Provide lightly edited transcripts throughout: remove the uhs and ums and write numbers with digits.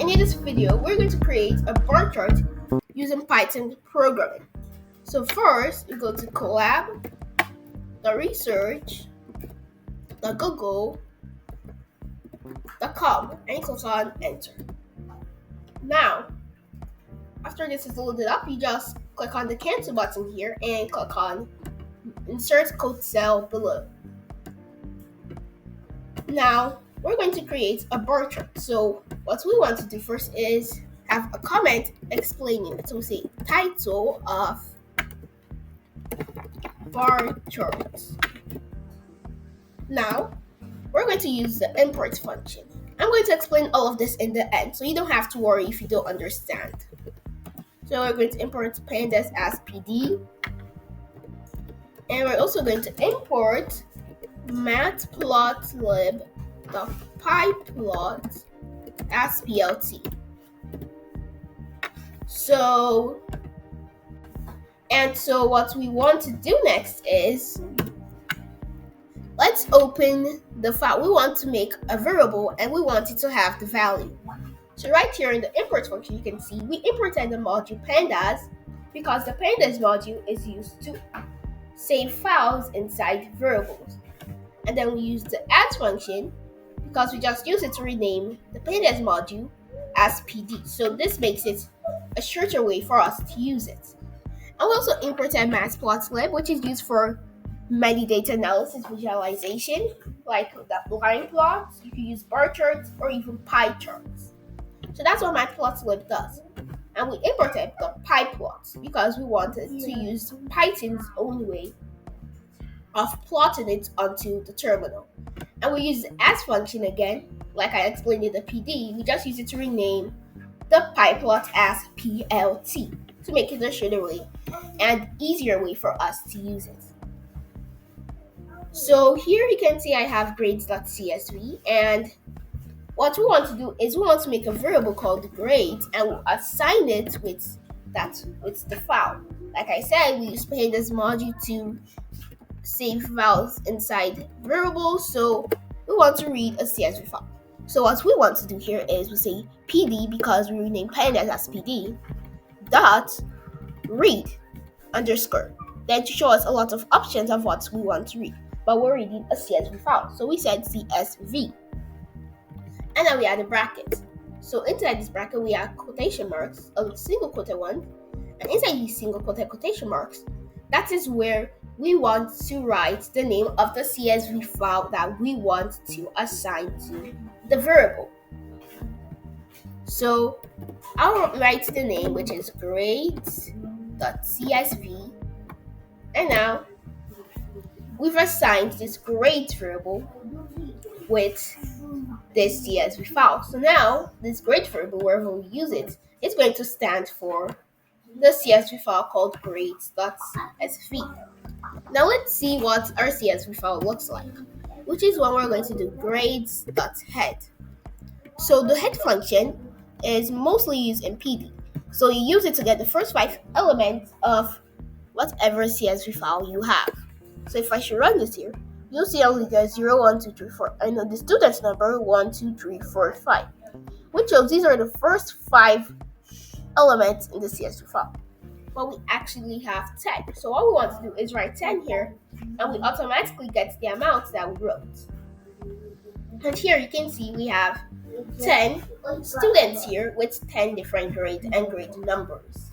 in this video, we're going to create a bar chart using Python programming. So first, you go to collab, the research, the google.com, and you click on enter. Now, after this is loaded up, you just click on the cancel button here and click on insert code cell below. Now, we're going to create a bar chart. So what we want to do first is have a comment explaining it. So we say title of bar chart. Now, we're going to use the import function. I'm going to explain all of this in the end, so you don't have to worry if you don't understand. So we're going to import pandas as PD. And we're also going to import matplotlib.pyplot as plt. So what we want to do next is let's open the file. We want to make a variable and we want it to have the value. So right here in the import function, you can see we imported the module pandas because the pandas module is used to save files inside variables. And then we use the add function because we just use it to rename the pandas module as PD. So this makes it a shorter way for us to use it. And we also imported matplotlib, which is used for many data analysis visualization, like the line plots. You can use bar charts or even pie charts. So that's what matplotlib does. And we imported the pyplots because we wanted to use Python's own way of plotting it onto the terminal. And we use the as function again, like I explained in the PD. We just use it to rename the pyplot as plt to make it a shorter way and easier way for us to use it. So here you can see I have grades.csv, and what we want to do is we want to make a variable called grades and we'll assign it with the file. Like I said, we use pandas module to save files inside variables, so we want to read a CSV file. So what we want to do here is we say PD because we rename pandas as PD dot read underscore. Then to show us a lot of options of what we want to read, but we're reading a CSV file, so we said CSV. And then we add a bracket. So inside this bracket we add quotation marks, a single quoted one, and inside these single quotation marks, that is where we want to write the name of the CSV file that we want to assign to the variable. So I'll write the name, which is grades.csv, and now we've assigned this grades variable with this CSV file. So now this grades variable, wherever we use it, is going to stand for the CSV file called grades.csv. Now let's see what our CSV file looks like, which is what we're going to do, grades.head. So the head function is mostly used in PD. So you use it to get the first 5 elements of whatever CSV file you have. So if I should run this here, you'll see only there's 0, 1, 2, 3, 4. I know the student's number 1, 2, 3, 4, 5, which shows these are the first 5 elements in the CSV file. But we actually have 10. So all we want to do is write 10 here, and we automatically get the amount that we wrote. And here you can see we have 10 students here with 10 different grades and grade numbers.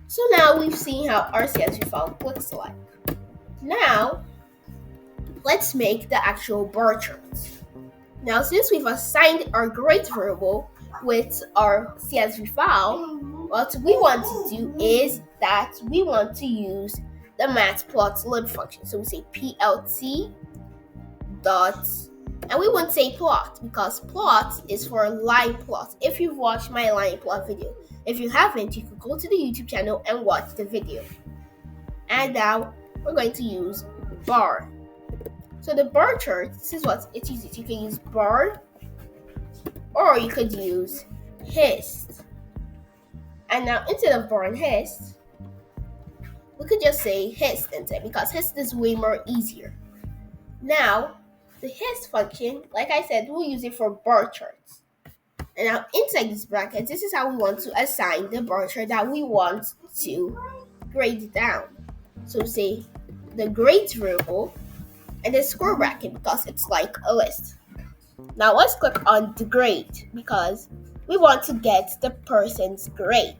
So now we've seen how our CSV file looks like. Now, let's make the actual bar charts. Now, since we've assigned our grade variable with our CSV file, what we want to do is that we want to use the matplotlib function. So we say plt dot, and we won't say plot because plot is for line plot. If you've watched my line plot video, if you haven't, you could go to the YouTube channel and watch the video. And now we're going to use bar. So the bar chart, this is what it uses. You can use bar or you could use hist. And now instead of bar and hist, we could just say hist instead because hist is way more easier. Now, the hist function, like I said, we'll use it for bar charts. And now inside these brackets, this is how we want to assign the bar chart that we want to grade down. So say the grade variable and the score bracket because it's like a list. Now let's click on the grade because we want to get the person's grade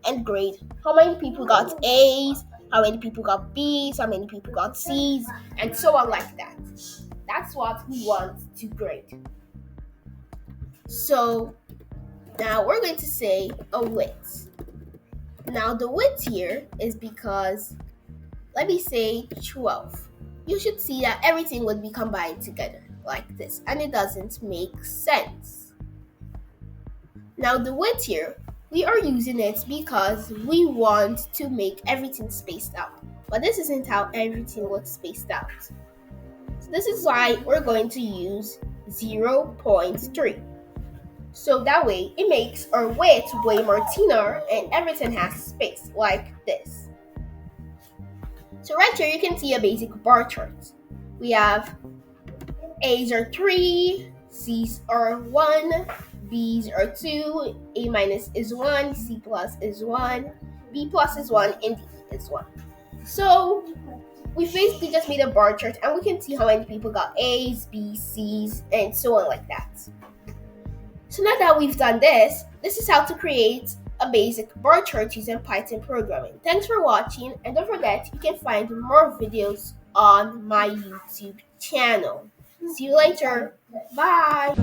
and grade how many people got A's, how many people got B's, how many people got C's, and so on like that. That's what we want to grade. So now we're going to say a width. Now the width here is because, let me say 12. You should see that everything would be combined together like this, and it doesn't make sense. Now the width here, we are using it because we want to make everything spaced out. But this isn't how everything looks spaced out. So this is why we're going to use 0.3. So that way it makes our width way more thinner and everything has space like this. So right here you can see a basic bar chart. We have A's are 3, C's are 1, B's are 2, A minus is 1, C plus is 1, B plus is 1, and D is 1. So we basically just made a bar chart and we can see how many people got A's, B's, C's, and so on like that. So now that we've done this is how to create a basic bar chart using Python programming. Thanks for watching, and don't forget you can find more videos on my YouTube channel. See you later. Bye.